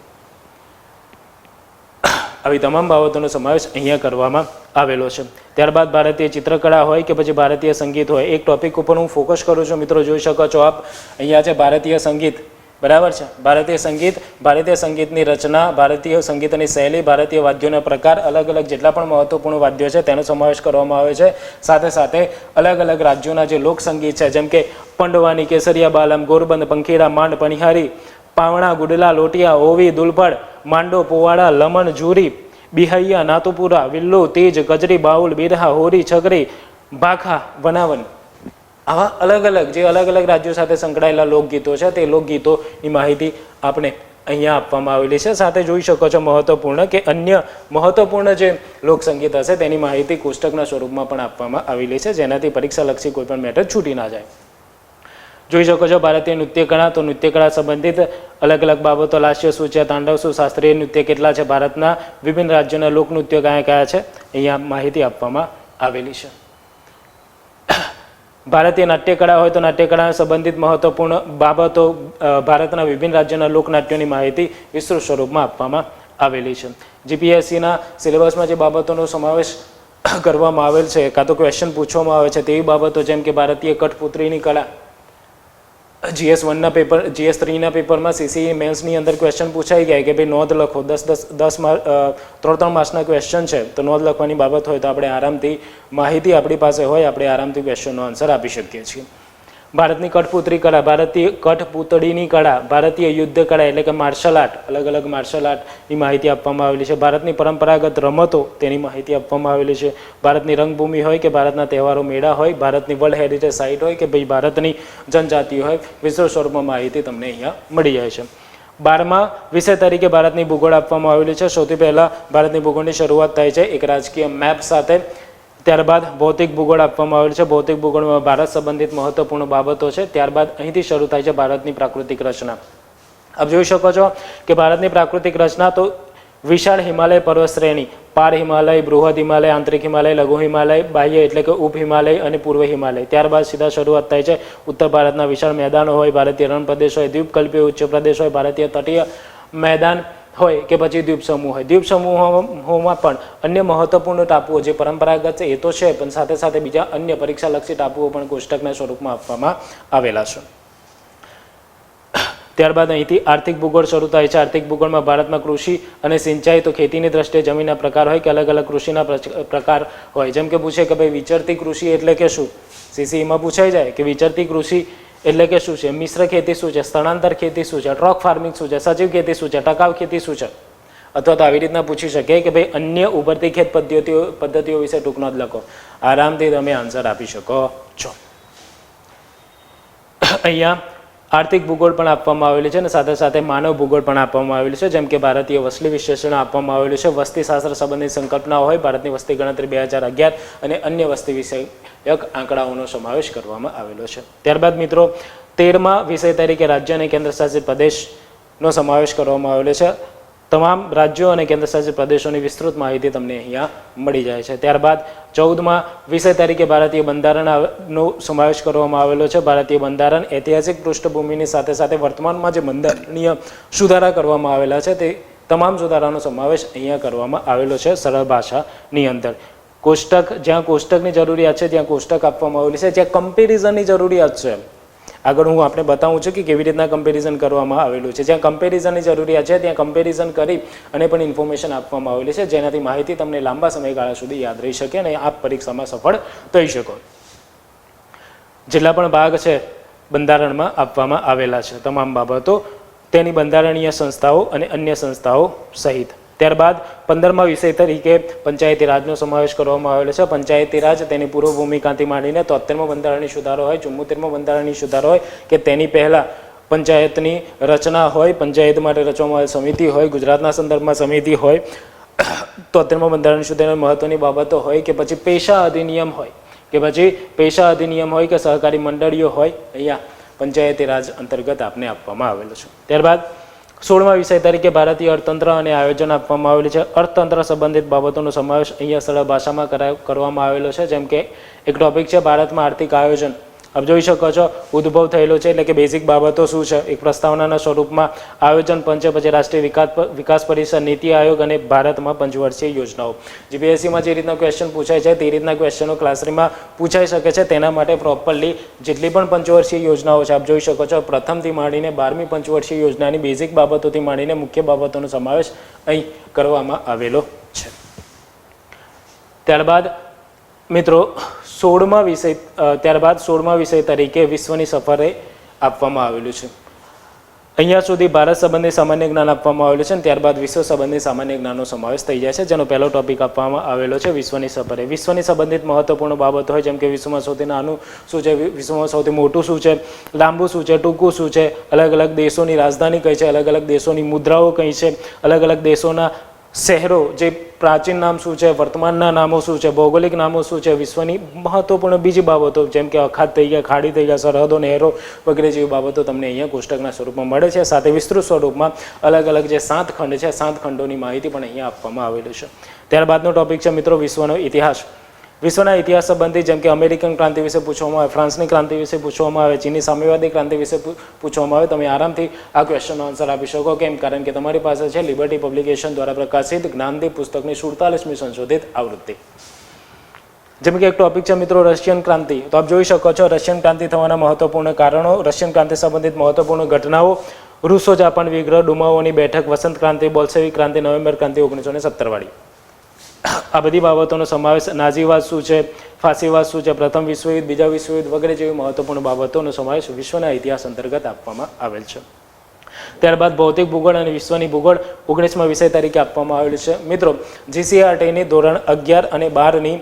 આવી તમામ બાબતોનો સમાવેશ અહીંયા કરવામાં આવેલો છે. ત્યારબાદ ભારતીય ચિત્રકળા હોય કે પછી ભારતીય સંગીત હોય, એક ટોપિક ઉપર હું ફોકસ કરું છું મિત્રો, જોઈ શકો છો આપ અહીંયા છે ભારતીય સંગીત બરાબર છે. ભારતીય સંગીતની રચના, ભારતીય સંગીતની શૈલી, ભારતીય વાદ્યોના પ્રકાર, અલગ અલગ જેટલા પણ મહત્વપૂર્ણ વાદ્યો છે તેનો સમાવેશ કરવામાં આવે છે. સાથે સાથે અલગ અલગ રાજ્યોના જે લોકસંગીત છે જેમ કે પંડવાની, કેસરિયા, બાલમ, ગોરબંદ, પંખીડા, માંડ, પનિહારી, પાવણા, ગુડલા, લોટિયા, ઓવી, દુલફડ, માંડો, પોવાડા, લમણ, જુરી, બિહૈયા, નાતુપુરા, વિલ્લુ, તીજ, ગજરી, બાઉલ, બિરહા, હોરી, છગરી, ભાખા, વનાવન, આવા અલગ અલગ રાજ્યો સાથે સંકળાયેલા લોકગીતો છે તે લોકગીતોની માહિતી આપણે અહીંયા આપવામાં આવેલી છે. સાથે જોઈ શકો છો મહત્વપૂર્ણ કે અન્ય મહત્વપૂર્ણ જે લોકસંગીત હશે તેની માહિતી કોષ્ટકના સ્વરૂપમાં પણ આપવામાં આવેલી છે, જેનાથી પરીક્ષાલક્ષી કોઈ પણ મેટર છૂટી ના જાય. જોઈ શકો છો ભારતીય નૃત્યકળા, તો નૃત્યકળા સંબંધિત અલગ અલગ બાબતો, લાસ્ય શું છે, તાંડવ શું, શાસ્ત્રીય નૃત્ય કેટલા છે, ભારતના વિભિન્ન રાજ્યોના લોકનૃત્યો કયા કયા છે, અહીંયા માહિતી આપવામાં આવેલી છે. ભારતીય નાટ્યકળા હોય તો નાટ્યકળા સંબંધિત મહત્વપૂર્ણ બાબતો, ભારતના વિભિન્ન રાજ્યોના લોકનાટ્યોની માહિતી વિસ્તૃત સ્વરૂપમાં આપવામાં આવેલી છે. જીપીએસસીના સિલેબસમાં જે બાબતોનો સમાવેશ કરવામાં આવેલ છે કાં તો ક્વેશ્ચન પૂછવામાં આવે છે તેવી બાબતો જેમ કે ભારતીય કઠપુતળીની કળા, GS1ના પેપર, GS3ના પેપરમાં CCE મેન્સની અંદર ક્વેશ્ચન પૂછાઈ ગયા કે ભાઈ નોંધ લખો, 3 માર્ક્સના ક્વેશ્ચન છે તો નોંધ લખવાની બાબત હોય તો આપણે આરામથી માહિતી આપણી પાસે હોય આપણે આરામથી ક્વેશ્ચનનો આન્સર આપી શકીએ છીએ. ભારતની કઠપુતળી કળા, ભારતીય કઠપુતળીની કળા, ભારતીય યુદ્ધ કળા એટલે કે માર્શલ આર્ટ, અલગ અલગ માર્શલ આર્ટની માહિતી આપવામાં આવેલી છે. ભારતની પરંપરાગત રમતો તેની માહિતી આપવામાં આવેલી છે. ભારતની રંગભૂમિ હોય કે ભારતના તહેવારો મેળા હોય, ભારતની વર્લ્ડ હેરિટેજ સાઇટ હોય કે ભાઈ ભારતની જનજાતિ હોય, વિસ્તૃત સ્વરૂપમાં માહિતી તમને અહીંયા મળી જાય છે. 12મા વિષય તરીકે ભારતની ભૂગોળ આપવામાં આવેલી છે. સૌથી પહેલાં ભારતની ભૂગોળની શરૂઆત થાય છે એક રાજકીય મેપ સાથે, ત્યારબાદ ભૌતિક ભૂગોળ આપવામાં આવેલ છે. ભૌતિક ભૂગોળમાં ભારત સંબંધિત મહત્વપૂર્ણ બાબતો છે. ત્યારબાદ અહીંથી શરૂ થાય છે ભારતની પ્રાકૃતિક રચના. આપ જોઈ શકો છો કે ભારતની પ્રાકૃતિક રચના તો વિશાળ હિમાલય પર્વત શ્રેણી, પાર હિમાલય, બૃહદ હિમાલય, આંતરિક હિમાલય, લઘુ હિમાલય, બાહ્ય એટલે કે ઉપ હિમાલય અને પૂર્વ હિમાલય. ત્યારબાદ સીધા શરૂઆત થાય છે ઉત્તર ભારતના વિશાળ મેદાનો હોય, ભારતીય રણ પ્રદેશ હોય, દ્વીપકલ્પીય ઉચ્ચ પ્રદેશ હોય, ભારતીય તટીય મેદાન હોય કે પછી દ્વીપ સમૂહ હોય. દ્વીપ સમૂહોમાં પણ અન્ય મહત્વપૂર્ણ ટાપુઓ જે પરંપરાગત છે એ તો છે પણ સાથે સાથે બીજા અન્ય પરીક્ષાલક્ષી ટાપુઓ પણ કોષ્ટકના સ્વરૂપમાં આપવામાં આવેલા છે. ત્યારબાદ અહીંથી આર્થિક ભૂગોળ શરૂ થાય છે. આર્થિક ભૂગોળમાં ભારતમાં કૃષિ અને સિંચાઈ તો ખેતીની દ્રષ્ટિએ જમીનના પ્રકાર હોય કે અલગ અલગ કૃષિના પ્રકાર હોય. જેમ કે પૂછે કે ભાઈ વિચરતી કૃષિ એટલે કે શું, CCEમાં પૂછાઈ જાય કે વિચરતી કૃષિ એટલે કે શું છે, મિશ્ર ખેતી શું છે, સ્થળાંતર ખેતી શું છે, ટ્રોક ફાર્મિંગ શું છે, સજીવ ખેતી શું છે, ટકાઉ ખેતી શું છે, અથવા તો આવી રીતના પૂછી શકે કે ભાઈ અન્ય ઉભરતી ખેત પદ્ધતિઓ વિશે ટૂંક નોંધ લખો. આરામથી તમે આન્સર આપી શકો છો. અહીંયા આર્થિક ભૂગોળ પણ આપવામાં આવેલી છે અને સાથે સાથે માનવ ભૂગોળ પણ આપવામાં આવેલી છે. જેમ કે ભારતીય વસ્તી વિશ્લેષણ આપવામાં આવેલું છે, વસ્તીશાસ્ત્ર સંબંધિત સંકલ્પનાઓ હોય, ભારતની વસ્તી ગણતરી 2011 અને અન્ય વસ્તી વિષયક આંકડાઓનો સમાવેશ કરવામાં આવેલો છે. ત્યારબાદ મિત્રો 13મા વિષય તરીકે રાજ્ય અને કેન્દ્રશાસિત પ્રદેશનો સમાવેશ કરવામાં આવેલો છે. તમામ રાજ્યો અને કેન્દ્રશાસિત પ્રદેશોની વિસ્તૃત માહિતી તમને અહીંયા મળી જાય છે. ત્યારબાદ 14મા વિષય તરીકે ભારતીય બંધારણનો સમાવેશ કરવામાં આવેલો છે. ભારતીય બંધારણ ઐતિહાસિક પૃષ્ઠભૂમિની સાથે સાથે વર્તમાનમાં જે બંધારણીય સુધારા કરવામાં આવેલા છે તે તમામ સુધારાનો સમાવેશ અહીંયા કરવામાં આવેલો છે સરળ ભાષાની અંદર. કોષ્ટક, જ્યાં કોષ્ટકની જરૂરિયાત છે ત્યાં કોષ્ટક આપવામાં આવેલી છે, જ્યાં કમ્પેરિઝનની જરૂરિયાત છે આગળ હું આપણે બતાવું છું કે કેવી રીતના કમ્પેરિઝન કરવામાં આવેલું છે. જ્યાં કમ્પેરિઝનની જરૂરિયાત છે ત્યાં કમ્પેરિઝન કરી અને પણ ઇન્ફોર્મેશન આપવામાં આવેલી છે, જેનાથી માહિતી તમને લાંબા સમયગાળા સુધી યાદ રહી શકે અને આપ પરીક્ષામાં સફળ થઈ શકો. જેટલા પણ ભાગ છે બંધારણમાં આપવામાં આવેલા છે તમામ બાબતો તેની બંધારણીય સંસ્થાઓ અને અન્ય સંસ્થાઓ સહિત. ત્યારબાદ 15મા વિષય તરીકે પંચાયતી રાજનો સમાવેશ કરવામાં આવેલો છે. પંચાયતી રાજ તેની પૂર્વ ભૂમિકાથી માંડીને 73મો બંધારણીય સુધારો હોય, 74મો બંધારણીય સુધારો હોય કે તેની પહેલાં પંચાયતની રચના હોય, પંચાયત માટે રચવામાં આવેલ સમિતિ હોય, ગુજરાતના સંદર્ભમાં સમિતિ હોય, 73મો બંધારણીય સુધારાની મહત્વની બાબતો હોય કે પછી પેશા અધિનિયમ હોય કે પછી પેશા અધિનિયમ હોય કે સહકારી મંડળીઓ હોય, અહીંયા પંચાયતી રાજ અંતર્ગત આપને આપવામાં આવેલો છે. ત્યારબાદ 16મા વિષય તરીકે ભારતીય અર્થતંત્ર અને આયોજન આપવામાં આવેલું છે. અર્થતંત્ર સંબંધિત બાબતોનો સમાવેશ અહીંયા સરળ ભાષામાં કરવામાં આવેલો છે. જેમ કે એક ટોપિક છે ભારતમાં આર્થિક આયોજન આપ જોઈ શકો છો ઉદ્ભવ થયેલો છે, એટલે કે બેઝિક બાબતો શું છે, એક પ્રસ્તાવનાના સ્વરૂપમાં આયોજન પંચ, પછી રાષ્ટ્રીય વિકાસ પરિષદ, નીતિ આયોગ અને ભારતમાં પંચવર્ષીય યોજનાઓ. જીપીએસસીમાં જે રીતના ક્વેશ્ચન પૂછાય છે તે રીતના ક્વેશ્ચનો ક્લાસરૂમમાં પૂછાઈ શકે છે. તેના માટે પ્રોપરલી જેટલી પણ પંચવર્ષીય યોજનાઓ છે આપ જોઈ શકો છો, પ્રથમથી માંડીને 12મી પંચવર્ષીય યોજનાની બેઝિક બાબતોથી માંડીને મુખ્ય બાબતોનો સમાવેશ અહીં કરવામાં આવેલો છે. ત્યારબાદ મિત્રો 16મા વિષય તરીકે વિશ્વની સફરે આપવામાં આવેલું છે. અહીંયા સુધી ભારત સંબંધી સામાન્ય જ્ઞાન આપવામાં આવેલું છે અને ત્યારબાદ વિશ્વ સંબંધી સામાન્ય જ્ઞાનનો સમાવેશ થઈ જાય છે, જેનો પહેલો ટોપિક આપવામાં આવેલો છે વિશ્વની સફરે. વિશ્વની સંબંધિત મહત્વપૂર્ણ બાબતો હોય, જેમ કે વિશ્વમાં સૌથી નાનું શું છે, વિશ્વમાં સૌથી મોટું શું છે, લાંબુ શું છે, ટૂંકું શું છે, અલગ અલગ દેશોની રાજધાની કઈ છે, અલગ અલગ દેશોની મુદ્રાઓ કઈ છે, અલગ અલગ દેશોના શહેરો, જે પ્રાચીન નામ શું છે, વર્તમાનના નામો શું છે, ભૌગોલિક નામો શું છે, વિશ્વની મહત્વપૂર્ણ બીજી બાબતો જેમ કે અખાત થઈ ગયા, ખાડી થઈ ગયા, સરહદો, નહેરો વગેરે જેવી બાબતો તમને અહીંયા કોષ્ટકના સ્વરૂપમાં મળે છે. સાથે વિસ્તૃત સ્વરૂપમાં અલગ અલગ જે 7 ખંડ છે, 7 ખંડોની માહિતી પણ અહીંયા આપવામાં આવેલી છે. ત્યારબાદનો ટોપિક છે મિત્રો વિશ્વનો ઇતિહાસ. વિશ્વના ઇતિહાસ સંબંધી જેમ કે અમેરિકન ક્રાંતિ વિશે પૂછવામાં આવે, ફ્રાન્સની ક્રાંતિ વિશે પૂછવામાં આવે, ચીની સામ્યવાદી ક્રાંતિ વિશે પૂછવામાં આવે, તમે આરામથી આ ક્વેશ્ચનનો આન્સર આપી શકો. કેમ? કારણ કે તમારી પાસે છે લિબર્ટી પબ્લિકેશન દ્વારા પ્રકાશિત જ્ઞાનદીપ પુસ્તકની 47મી સંશોધિત આવૃત્તિ. જેમ કે એક ટોપિક છે મિત્રો રશિયન ક્રાંતિ. તો આપ જોઈ શકો છો રશિયન ક્રાંતિ થવાના મહત્વપૂર્ણ કારણો, રશિયન ક્રાંતિ સંબંધિત મહત્વપૂર્ણ ઘટનાઓ, રૂસો જાપાન વિગ્રહ, ડુમાઓની બેઠક, વસંત ક્રાંતિ, બોલ્શેવિક ક્રાંતિ, નવેમ્બર ક્રાંતિ 1917 વાળી. આ બધી બાબતોનો સમાવેશ, નાઝીવાદ શું છે, ફાંસીવાદ શું છે, પ્રથમ વિશ્વયુદ્ધ, બીજા વિશ્વયુદ્ધ વગેરે જેવી મહત્વપૂર્ણ બાબતોનો સમાવેશ વિશ્વના ઇતિહાસ અંતર્ગત આપવામાં આવેલ છે. ત્યારબાદ ભૌતિક ભૂગોળ અને વિશ્વની ભૂગોળ 19મા વિષય તરીકે આપવામાં આવેલું છે. મિત્રો જીસીઆરટીની ધોરણ 11 અને 12ની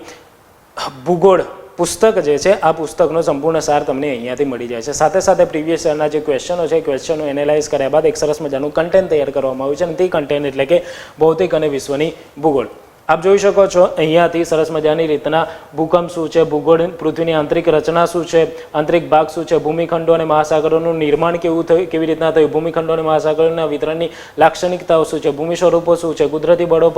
ભૂગોળ પુસ્તક જે છે આ પુસ્તકનો સંપૂર્ણ સાર તમને અહીંયાથી મળી જાય છે. સાથે સાથે પ્રીવિયસ યરના જે ક્વેશ્ચનો છે, ક્વેશ્ચનો એનાલાઇઝ કર્યા બાદ એક સરસ મજાનું કન્ટેન્ટ તૈયાર કરવામાં આવ્યું છે અને તે કન્ટેન્ટ એટલે કે ભૌતિક અને વિશ્વની ભૂગોળ. આપ જોઈ શકો છો અહીંયાથી સરસ મજાની રીતના ભૂકંપ શું છે, ભૂગોળ, પૃથ્વીની આંતરિક રચના શું છે, આંતરિક ભાગ શું છે, ભૂમિખંડો અને મહાસાગરોનું નિર્માણ કેવી રીતના થયું, ભૂમિખંડો અને મહાસાગરોના વિતરણની લાક્ષણિકતાઓ શું છે, ભૂમિ સ્વરૂપો શું છે, કુદરતી બળો,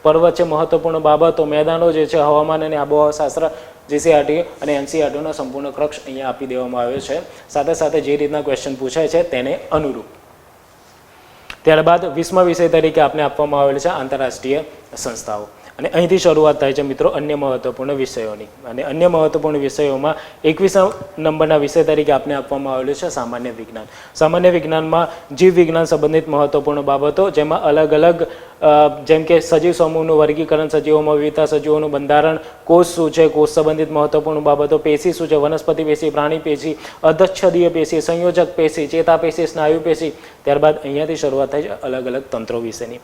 પર્વત છે, મહત્વપૂર્ણ બાબતો, મેદાનો જે છે, હવામાન અને આબોહવા શાસ્ત્ર, જીસીઆરટી અને એનસીઆરટીનો સંપૂર્ણ કક્ષ અહીંયા આપી દેવામાં આવ્યો છે. સાથે સાથે જે રીતના ક્વેશ્ચન પૂછાય છે તેને અનુરૂપ. ત્યારબાદ 20મા વિષય તરીકે આપને આપવામાં આવેલ છે આંતરરાષ્ટ્રીય સંસ્થાઓ. અને અહીંથી શરૂઆત થાય છે મિત્રો અન્ય મહત્વપૂર્ણ વિષયોની. અને અન્ય મહત્વપૂર્ણ વિષયોમાં 21 નંબરના વિષય તરીકે આપને આપવામાં આવેલું છે સામાન્ય વિજ્ઞાન. સામાન્ય વિજ્ઞાનમાં જીવ વિજ્ઞાન સંબંધિત મહત્વપૂર્ણ બાબતો, જેમાં અલગ અલગ જેમ કે સજીવ સમૂહનું વર્ગીકરણ, સજીવોમાં વિવિધતા, સજીવોનું બંધારણ, કોષ શું છે, કોષ સંબંધિત મહત્વપૂર્ણ બાબતો, પેશી શું છે, વનસ્પતિ પેશી, પ્રાણી પેશી, અધચ્છદીય પેશી, સંયોજક પેશી, ચેતા પેશી, સ્નાયુ પેશી. ત્યારબાદ અહીંયાથી શરૂઆત થાય છે અલગ અલગ તંત્રો વિશેની.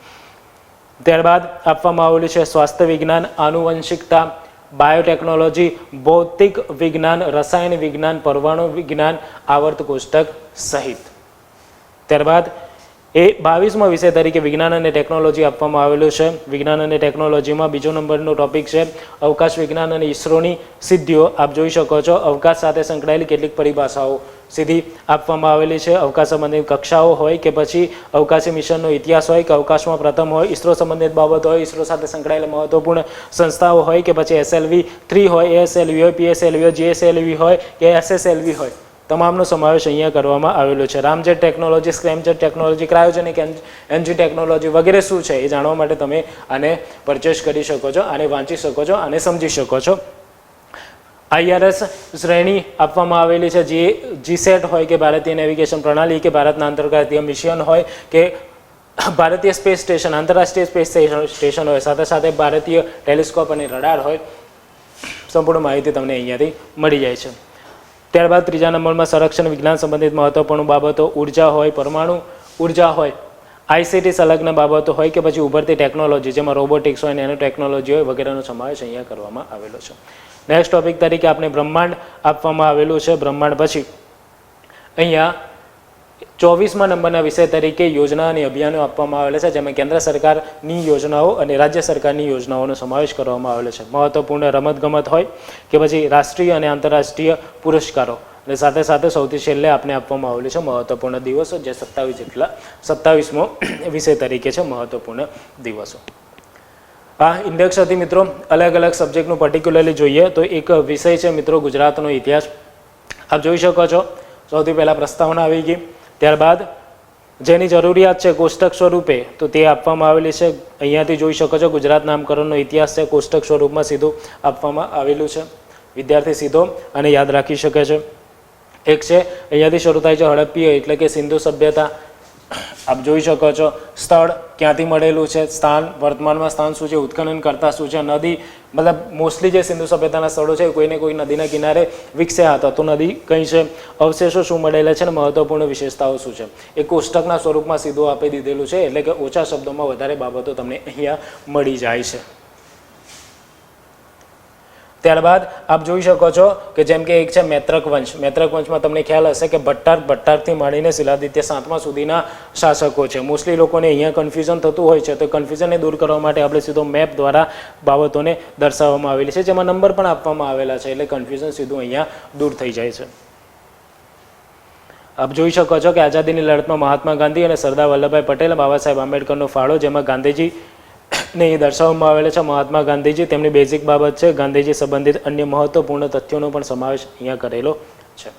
ત્યારબાદ આપવામાં આવેલું છે સ્વાસ્થ્ય વિજ્ઞાન, આનુવંશિકતા, બાયોટેકનોલોજી, ભૌતિક વિજ્ઞાન, રસાયણ વિજ્ઞાન, પરમાણુ વિજ્ઞાન, આવર્ત કોષ્ટક સહિત. ત્યારબાદ 22મા વિષય તરીકે વિજ્ઞાન અને ટેકનોલોજી આપવામાં આવેલું છે. વિજ્ઞાન અને ટેકનોલોજીમાં બીજો નંબરનો ટોપિક છે અવકાશ વિજ્ઞાન અને ઈસરોની સિદ્ધિઓ. આપ જોઈ શકો છો અવકાશ સાથે સંકળાયેલી કેટલીક પરિભાષાઓ સીધી આપવામાં આવેલી છે. અવકાશ સંબંધિત કક્ષાઓ હોય કે પછી અવકાશી મિશનનો ઇતિહાસ હોય કે અવકાશમાં પ્રથમ હોય, ઈસરો સંબંધિત બાબતો હોય, ઈસરો સાથે સંકળાયેલા મહત્વપૂર્ણ સંસ્થાઓ હોય કે પછી SLV 3 હોય, ASLV હોય, PSLV હોય, GSLV હોય કે SSLV હોય, તમામનો સમાવેશ અહીંયા કરવામાં આવેલો છે. Ramjet technology, scramjet technology, cryogenic engine technology વગેરે શું છે એ જાણવા માટે તમે આને પરચેસ કરી શકો છો, આને વાંચી શકો છો, આને સમજી શકો છો. IRS શ્રેણી આપવામાં આવેલી છે. જે જીસેટ હોય કે ભારતીય નેવિગેશન પ્રણાલી કે ભારતના આંતરરાષ્ટ્રીય મિશન હોય કે ભારતીય સ્પેસ સ્ટેશન, આંતરરાષ્ટ્રીય સ્પેસ સ્ટેશન હોય, સાથે સાથે ભારતીય ટેલિસ્કોપ અને રડાર હોય, સંપૂર્ણ માહિતી તમને અહીંયાથી મળી જાય છે. ત્યારબાદ 3જા નંબરમાં સંરક્ષણ વિજ્ઞાન સંબંધિત મહત્વપૂર્ણ બાબતો, ઉર્જા હોય, પરમાણુ ઉર્જા હોય, ICT સંલગ્ન બાબતો હોય કે પછી ઉભરતી ટેકનોલોજી જેમાં રોબોટિક્સ હોય, નેનો ટેકનોલોજી હોય વગેરેનો સમાવેશ અહીંયા કરવામાં આવેલો છે. નેક્સ્ટ ટોપિક તરીકે આપણે બ્રહ્માંડ આપવામાં આવેલું છે. બ્રહ્માંડ પછી અહીંયા 24મા નંબરના વિષય તરીકે યોજના અને અભિયાનો આપવામાં આવેલા છે, જેમાં કેન્દ્ર સરકારની યોજનાઓ અને રાજ્ય સરકારની યોજનાઓનો સમાવેશ કરવામાં આવેલો છે. મહત્વપૂર્ણ રમતગમત હોય કે પછી રાષ્ટ્રીય અને આંતરરાષ્ટ્રીય પુરસ્કારો, અને સાથે સાથે સૌથી છેલ્લે આપણે આપવામાં આવેલું છે મહત્વપૂર્ણ દિવસો, જે 27મો વિષય તરીકે છે મહત્વપૂર્ણ દિવસો. આ ઇન્ડેક્સ હતી મિત્રો. અલગ અલગ સબ્જેક્ટનું પર્ટિક્યુલરલી જોઈએ તો એક વિષય છે મિત્રો ગુજરાતનો ઇતિહાસ. આપ જોઈ શકો છો સૌથી પહેલાં પ્રસ્તાવના આવી ગઈ, ત્યારબાદ જેની જરૂરિયાત છે કોષ્ટક સ્વરૂપે તો તે આપવામાં આવેલી છે. અહીંયાથી જોઈ શકો છો ગુજરાત નામકરણનો ઇતિહાસ છે, કોષ્ટક સ્વરૂપમાં સીધું આપવામાં આવેલું છે, વિદ્યાર્થી સીધો અને યાદ રાખી શકે છે. એક છે અહીંયાથી શરૂ થાય છે હડપ્પીય એટલે કે સિંધુ સભ્યતા. આપ જોઈ શકો છો સ્થળ ક્યાંથી મળેલું છે, સ્થાન વર્તમાનમાં સ્થાન શું છે, ઉત્ખનન કરતા શું છે, નદી મતલબ મોસ્ટલી જે સિંધુ સભ્યતાના સ્થળો છે કોઈને કોઈ નદીના કિનારે વિકસ્યા હતા તો નદી કઈ છે, અવશેષો શું મળેલા છે અને મહત્વપૂર્ણ વિશેષતાઓ શું છે. એ કોષ્ટકના સ્વરૂપમાં સીધું આપી દીધેલું છે એટલે કે ઓછા શબ્દોમાં વધારે બાબતો તમને અહીંયા મળી જાય છે. ત્યારબાદ આપ જોઈ શકો છો કે જેમ કે એક છે મૈત્રક વંશ. મૈત્રક વંશમાં તમને ખ્યાલ હશે કે ભટ્ટારકથી માંડીને શિલાદિત્ય સાતમા સુધીના શાસકો છે. મોસ્ટલી લોકોને અહીંયા કન્ફ્યુઝન થતું હોય છે તો કન્ફ્યુઝનને દૂર કરવા માટે આપણે સીધો મેપ દ્વારા બાબતોને દર્શાવવામાં આવેલી છે, જેમાં નંબર પણ આપવામાં આવેલા છે એટલે કન્ફ્યુઝન સીધું અહીંયા દૂર થઈ જાય છે. આપ જોઈ શકો છો કે આઝાદીની લડતમાં મહાત્મા ગાંધી અને સરદાર વલ્લભભાઈ પટેલ, બાબા સાહેબ આંબેડકરનો ફાળો, જેમાં ગાંધીજી ને એ દર્શાવવામાં આવેલા છે. મહાત્મા ગાંધીજી તેમની બેઝિક બાબત છે, ગાંધીજી સંબંધિત અન્ય મહત્વપૂર્ણ તથ્યોનો પણ સમાવેશ અહીંયા કરેલો છે.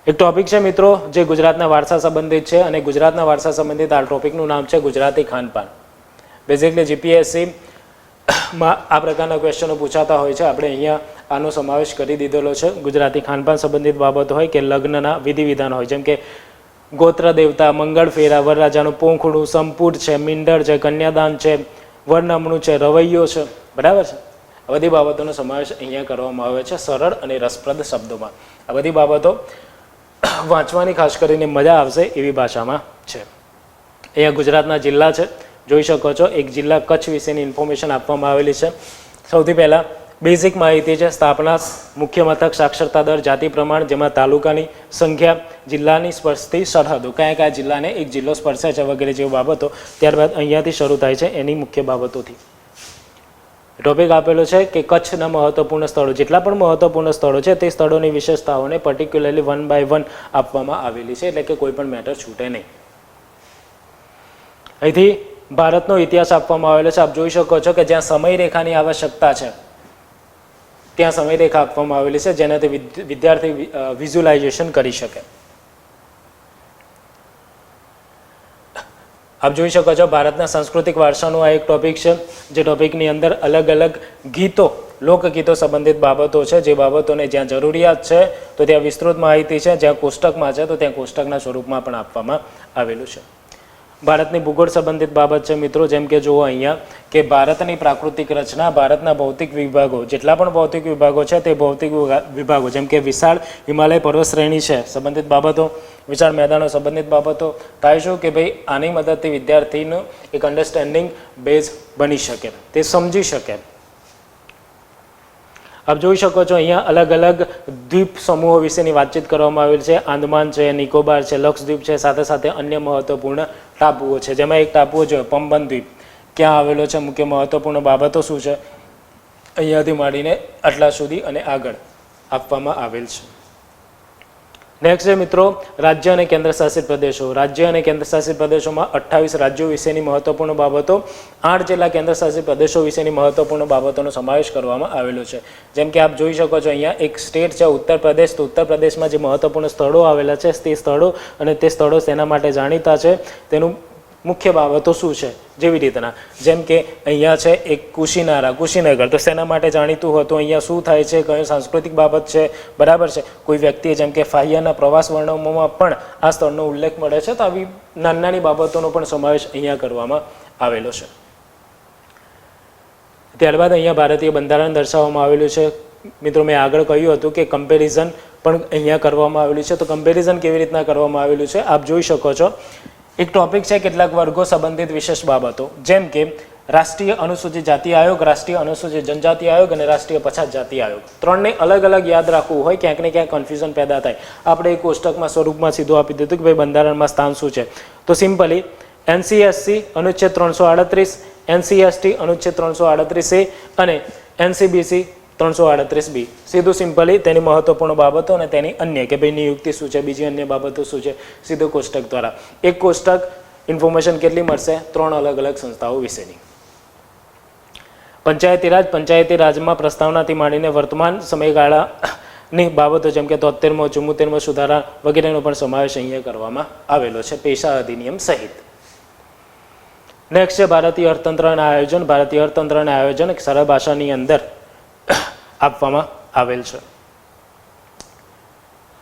એક ટોપિક છે મિત્રો જે ગુજરાતના વારસા સંબંધિત છે અને ગુજરાતના વારસા સંબંધિત આ ટોપિકનું નામ છે ગુજરાતી ખાનપાન. બેઝિકલી જીપીએસસી માં આ પ્રકારના ક્વેશ્ચનો પૂછાતા હોય છે. આપણે અહીંયા આનો સમાવેશ કરી દીધેલો છે. ગુજરાતી ખાનપાન સંબંધિત બાબતો હોય કે લગ્નના વિધિ વિધાન હોય, જેમ કે ગોત્ર દેવતા, મંગળ ફેરા, વરરાજાનું પોંખડું, સંપુટ છે, મીંડળ છે, કન્યાદાન છે, વરનામણું છે, રવૈયો છે, બરાબર છે. આ બધી બાબતોનો સમાવેશ અહીંયા કરવામાં આવે છે સરળ અને રસપ્રદ શબ્દોમાં. આ બધી બાબતો વાંચવાની ખાસ કરીને મજા આવશે એવી ભાષામાં છે. અહીંયા ગુજરાતના જિલ્લા છે, જોઈ શકો છો. એક જિલ્લા કચ્છ વિશેની ઇન્ફોર્મેશન આપવામાં આવેલી છે. સૌથી પહેલાં બેઝિક માહિતી છે સ્થાપના, મુખ્ય મથક, સાક્ષરતા દર, જાતિ પ્રમાણ, જેમાં તાલુકાની સંખ્યા, જિલ્લાની સ્પર્શતી સરહદો, કયા કયા જિલ્લાને એક જિલ્લો સ્પર્શે છે વગેરે જેવી બાબતો. ત્યારબાદ અહીંયાથી શરૂ થાય છે એની મુખ્ય બાબતોથી. ટોપિક આપેલો છે કે કચ્છના મહત્વપૂર્ણ સ્થળો, જેટલા પણ મહત્વપૂર્ણ સ્થળો છે તે સ્થળોની વિશેષતાઓને પર્ટિક્યુલરલી 1 by 1 આપવામાં આવેલી છે એટલે કે કોઈ પણ મેટર છૂટે નહીં. અહીંથી ભારતનો ઇતિહાસ આપવામાં આવેલો છે. આપ જોઈ શકો છો કે જ્યાં સમયરેખાની આવશ્યકતા છે ત્યાં સમયરેખા આપવામાં આવેલી છે જેનાથી વિદ્યાર્થી વિઝ્યુલાઇઝેશન કરી શકે. આપ જોઈ શકો છો ભારતના સાંસ્કૃતિક વારસાનો આ એક ટોપિક છે, જે ટોપિકની અંદર અલગ અલગ ગીતો, લોકગીતો સંબંધિત બાબતો છે, જે બાબતોને જ્યાં જરૂરિયાત છે તો ત્યાં વિસ્તૃત માહિતી છે, જ્યાં કોષ્ટકમાં છે તો ત્યાં કોષ્ટકના સ્વરૂપમાં પણ આપવામાં આવેલું છે. ભારતની ભૂગોળ સંબંધિત બાબત છે મિત્રો, જેમ કે જુઓ અહીંયા કે ભારતની પ્રાકૃતિક રચના, ભારતના ભૌતિક વિભાગો, જેટલા પણ ભૌતિક વિભાગો છે તે ભૌતિક વિભાગો જેમ કે વિશાળ હિમાલય પર્વત શ્રેણી છે સંબંધિત બાબતો, વિશાળ મેદાનો સંબંધિત બાબતો. થાય શું કે ભાઈ આની મદદથી વિદ્યાર્થીનું એક અન્ડરસ્ટેન્ડિંગ બેઝ બની શકે, તે સમજી શકે. આપ જોઈ શકો છો અહીંયા અલગ અલગ દ્વીપ સમૂહો વિશેની વાતચીત કરવામાં આવેલી છે. આંદમાન છે, નિકોબાર છે, લક્ષદ્વીપ છે, સાથે સાથે અન્ય મહત્વપૂર્ણ ટાપુઓ છે, જેમાં એક ટાપુઓ જો પંબન દ્વીપ ક્યાં આવેલો છે, મુખ્ય મહત્વપૂર્ણ બાબતો શું છે, અહીંયાથી માંડીને આટલા સુધી અને આગળ આપવામાં આવેલ છે. નેક્સ્ટ છે મિત્રો રાજ્ય અને કેન્દ્ર શાસિત પ્રદેશો. રાજ્ય અને કેન્દ્ર શાસિત પ્રદેશોમાં 28 રાજ્યો વિશેની મહત્વપૂર્ણ બાબતો, 8 જેટલા કેન્દ્ર શાસિત પ્રદેશો વિશેની મહત્વપૂર્ણ બાબતોનો સમાવેશ કરવામાં આવેલો છે. જેમ કે આપ જોઈ શકો છો અહીંયા એક સ્ટેટ છે ઉત્તર પ્રદેશ, તો ઉત્તર પ્રદેશમાં જે મહત્વપૂર્ણ સ્થળો આવેલા છે તે સ્થળો અને તે સ્થળો તેના માટે જાણીતા છે, તેનું મુખ્ય બાબતો શું છે, જેવી રીતના જેમ કે અહીંયા છે એક કુશીનગર, તો શેના માટે જાણીતું હતું, અહીંયા શું થાય છે, કયો સાંસ્કૃતિક બાબત છે, બરાબર છે. કોઈ વ્યક્તિએ જેમ કે ફાહિયાના પ્રવાસ વર્ણવવામાં પણ આ સ્થળનો ઉલ્લેખ મળે છે, તો આવી નાની બાબતોનો પણ સમાવેશ અહીંયા કરવામાં આવેલો છે. ત્યારબાદ અહીંયા ભારતીય બંધારણ દર્શાવવામાં આવેલું છે. મિત્રો મેં આગળ કહ્યું હતું કે કમ્પેરિઝન પણ અહીંયા કરવામાં આવેલું છે, તો કમ્પેરિઝન કેવી રીતના કરવામાં આવેલું છે આપ જોઈ શકો છો. એક ટોપિક છે કેટલાક વર્ગો સંબંધિત વિશેષ બાબતો, જેમ કે રાષ્ટ્રીય અનુસૂચિત જાતિ આયોગ, રાષ્ટ્રીય અનુસૂચિત જનજાતિ આયોગ અને રાષ્ટ્રીય પછાત જાતિ આયોગ. ત્રણને અલગ અલગ યાદ રાખવું હોય, ક્યાંક ને ક્યાંક કન્ફ્યુઝન પેદા થાય. આપણે એક કોષ્ટકમાં સ્વરૂપમાં સીધું આપી દીધું કે ભાઈ બંધારણમાં સ્થાન શું છે, તો સિમ્પલી NCSC અનુચ્છેદ 338, NCST અનુચ્છેદ 338A અને NCBC 338B. સીધું સિમ્પલી તેની મહત્વપૂર્ણ બાબતો અને તેની અન્ય કે ભાઈ નિયુક્તિ શું છે, બીજી અન્ય બાબતો શું છે, સીધું કોષ્ટક દ્વારા. એક કોષ્ટક ઇન્ફોર્મેશન કેટલી મળશે, 3 અલગ અલગ સંસ્થાઓ વિશેની. પંચાયતી રાજમાં પ્રસ્તાવનાથી માંડીને વર્તમાન સમયગાળા ની બાબતો જેમ કે 73મો 74મો સુધારા વગેરેનો પણ સમાવેશ અહીંયા કરવામાં આવેલો છે પેશા અધિનિયમ સહિત. નેક્સ્ટ છે ભારતીય અર્થતંત્રના આયોજન. ભારતીય અર્થતંત્રના આયોજન એક સરળ ભાષાની અંદર આપવામાં આવેલ છે.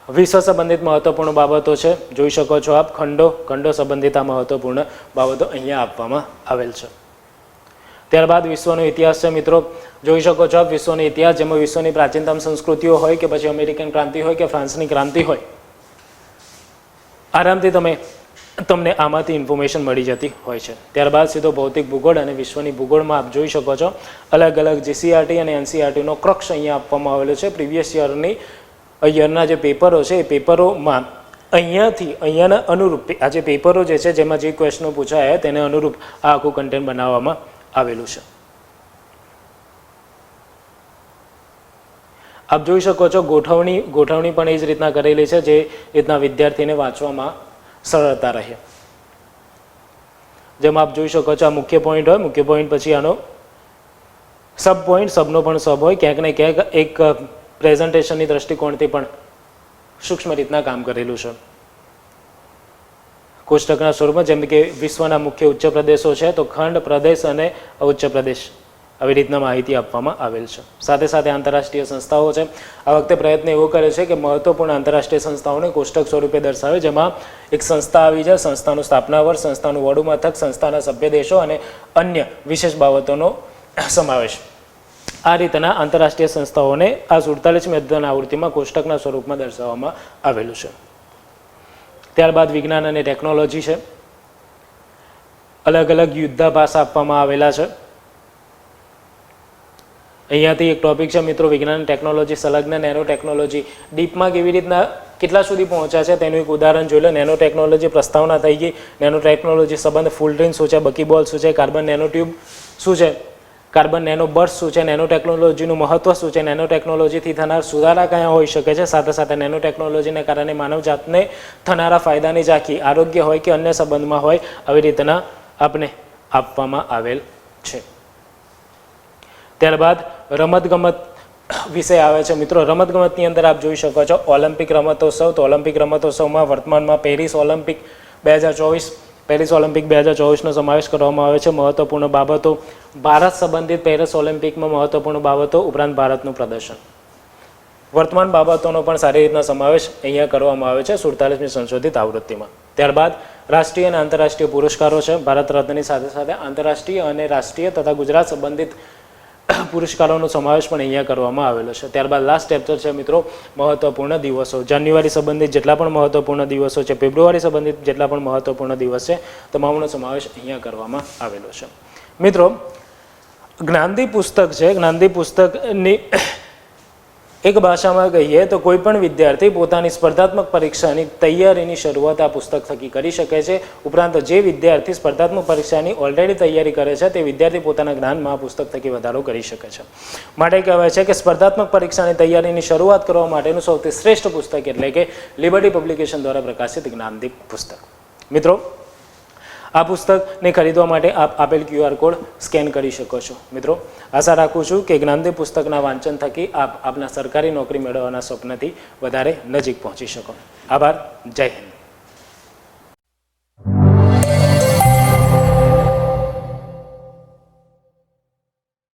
વિશ્વ સંબંધિત મહત્વપૂર્ણ બાબતો છે, જોઈ શકો છો આપ. ખંડો સંબંધિત આ મહત્વપૂર્ણ બાબતો અહીંયા આપવામાં આવેલ છે. ત્યારબાદ વિશ્વનો ઇતિહાસ છે મિત્રો, જોઈ શકો છો આપ. વિશ્વનો ઇતિહાસ જેમાં વિશ્વની પ્રાચીનતમ સંસ્કૃતિઓ હોય કે પછી અમેરિકન ક્રાંતિ હોય કે ફ્રાન્સની ક્રાંતિ હોય, આરામથી તમને આમાંથી ઇન્ફોર્મેશન મળી જતી હોય છે. ત્યારબાદ સીધો ભૌતિક ભૂગોળ અને વિશ્વની ભૂગોળમાં આપ જોઈ શકો છો અલગ અલગ જીસીઆરટી અને એનસીઆરટીનો ક્રક્ષ અહીંયા આપવામાં આવેલો છે. પ્રીવિયસ યરના જે પેપરો છે એ પેપરોમાં અહીંયાના અનુરૂપ આ જે પેપરો જે છે જેમાં જે ક્વેશ્ચનો પૂછાયા તેને અનુરૂપ આ આખું કન્ટેન્ટ બનાવવામાં આવેલું છે. આપ જોઈ શકો છો ગોઠવણી પણ એ જ રીતના કરેલી છે જે રીતના વિદ્યાર્થીને વાંચવામાં સરળતા રહે. જેમ આપ જોઈ શકો છો આ મુખ્ય પોઈન્ટ હોય, મુખ્ય પોઈન્ટ પછી આનો સબ પોઈન્ટ, સબનો પણ સબ હોય. ક્યાંક ને ક્યાંક એક પ્રેઝન્ટેશનની દ્રષ્ટિકોણથી પણ સૂક્ષ્મ રીતના કામ કરેલું છે. કોષ્ટકના સ્વરૂપમાં જેમ કે વિશ્વના મુખ્ય ઉચ્ચ પ્રદેશો છે તો ખંડ, પ્રદેશ અને ઉચ્ચ પ્રદેશ આવી રીતના માહિતી આપવામાં આવેલ છે. સાથે સાથે આંતરરાષ્ટ્રીય સંસ્થાઓ છે. આ વખતે પ્રયત્ન એવો કરે છે કે મહત્વપૂર્ણ આંતરરાષ્ટ્રીય સંસ્થાઓને કોષ્ટક સ્વરૂપે દર્શાવે, જેમાં એક સંસ્થા આવી જાય, સંસ્થાનું સ્થાપના વર્ષ, સંસ્થાનું વડુ મથક, સંસ્થાના સભ્ય દેશો અને અન્ય વિશેષ બાબતોનો સમાવેશ. આ રીતના આંતરરાષ્ટ્રીય સંસ્થાઓને આ 47મી અદ્યતન આવૃત્તિમાં કોષ્ટકના સ્વરૂપમાં દર્શાવવામાં આવેલું છે. ત્યારબાદ વિજ્ઞાન અને ટેકનોલોજી છે. અલગ અલગ યુદ્ધાભાસ આપવામાં આવેલા છે. અહીંયાથી એક ટોપિક છે મિત્રો, વિજ્ઞાન અને ટેકનોલોજી સંલગ્ન નેનો ટેકનોલોજી. ડીપમાં કેવી રીતના કેટલા સુધી પહોંચ્યા છે તેનું એક ઉદાહરણ જોઈ લો. નેનો ટેકનોલોજી પ્રસ્તાવના થઈ ગઈ. નેનો ટેકનોલોજી સંબંધ ફૂલ ડ્રીન શું છે, બકીબોલ શું છે, કાર્બન નેનો ટ્યુબ શું છે, કાર્બન નેનો બર્સ્ટ શું છે, નેનો ટેકનોલોજીનું મહત્વ શું છે, નેનો ટેકનોલોજીથી થનાર સુધારા કયા હોઈ શકે છે, સાથે સાથે નેનો ટેકનોલોજીને કારણે માનવજાતને થનારા ફાયદાની ઝાંખી આરોગ્ય હોય કે અન્ય સંબંધમાં હોય આવી રીતના આપણે આપવામાં આવેલ છે. ત્યારબાદ રમતગમત વિષય આવે છે મિત્રો. રમતગમતની અંદર આપ જોઈ શકો છો ઓલિમ્પિક રમતોત્સવ. તો ઓલિમ્પિક રમતોત્સવમાં વર્તમાનમાં પેરિસ ઓલિમ્પિક 2024નો સમાવેશ કરવામાં આવે છે. મહત્વપૂર્ણ બાબતો ભારત સંબંધિત પેરિસ ઓલિમ્પિકમાં મહત્વપૂર્ણ બાબતો ઉપરાંત ભારતનું પ્રદર્શન, વર્તમાન બાબતોનો પણ સારી રીતના સમાવેશ અહીંયા કરવામાં આવે છે 47મી સંશોધિત આવૃત્તિમાં. ત્યારબાદ રાષ્ટ્રીય અને આંતરરાષ્ટ્રીય પુરસ્કારો છે. ભારત રત્નની સાથે સાથે આંતરરાષ્ટ્રીય અને રાષ્ટ્રીય તથા ગુજરાત સંબંધિત પુરસ્કારોનો સમાવેશ પણ અહીંયા કરવામાં આવેલો છે. ત્યારબાદ લાસ્ટ ચેપ્ટર છે મિત્રો મહત્વપૂર્ણ દિવસો. જાન્યુઆરી સંબંધિત જેટલા પણ મહત્વપૂર્ણ દિવસો છે, ફેબ્રુઆરી સંબંધિત જેટલા પણ મહત્વપૂર્ણ દિવસ છે, તમામનો સમાવેશ અહીંયા કરવામાં આવેલો છે. મિત્રો જ્ઞાનદીપ પુસ્તક છે. જ્ઞાનદીપ પુસ્તકની એક ભાષામાં કહીએ તો કોઈ પણ વિદ્યાર્થી પોતાની સ્પર્ધાત્મક પરીક્ષાની તૈયારીની શરૂઆત આ પુસ્તક થકી કરી શકે છે. ઉપરાંત જે વિદ્યાર્થી સ્પર્ધાત્મક પરીક્ષાની ઓલરેડી તૈયારી કરે છે તે વિદ્યાર્થી પોતાના જ્ઞાનમાં આ પુસ્તક થકી વધારો કરી શકે છે. માટે કહેવાય છે કે સ્પર્ધાત્મક પરીક્ષાની તૈયારીની શરૂઆત કરવા માટેનું સૌથી શ્રેષ્ઠ પુસ્તક એટલે કે લિબર્ટી પબ્લિકેશન દ્વારા પ્રકાશિત જ્ઞાનદીપ પુસ્તક. મિત્રો આ પુસ્તકને ખરીદવા માટે આપ આપેલ QR કોડ સ્કેન કરી શકો છો. મિત્રો આશા રાખું છું કે જ્ઞાનદીપ પુસ્તકના વાંચન થકી આપ આપના સરકારી નોકરી મેળવવાના સ્વપ્નથી વધારે નજીક પહોંચી શકો. આભાર. જય હિન્દ.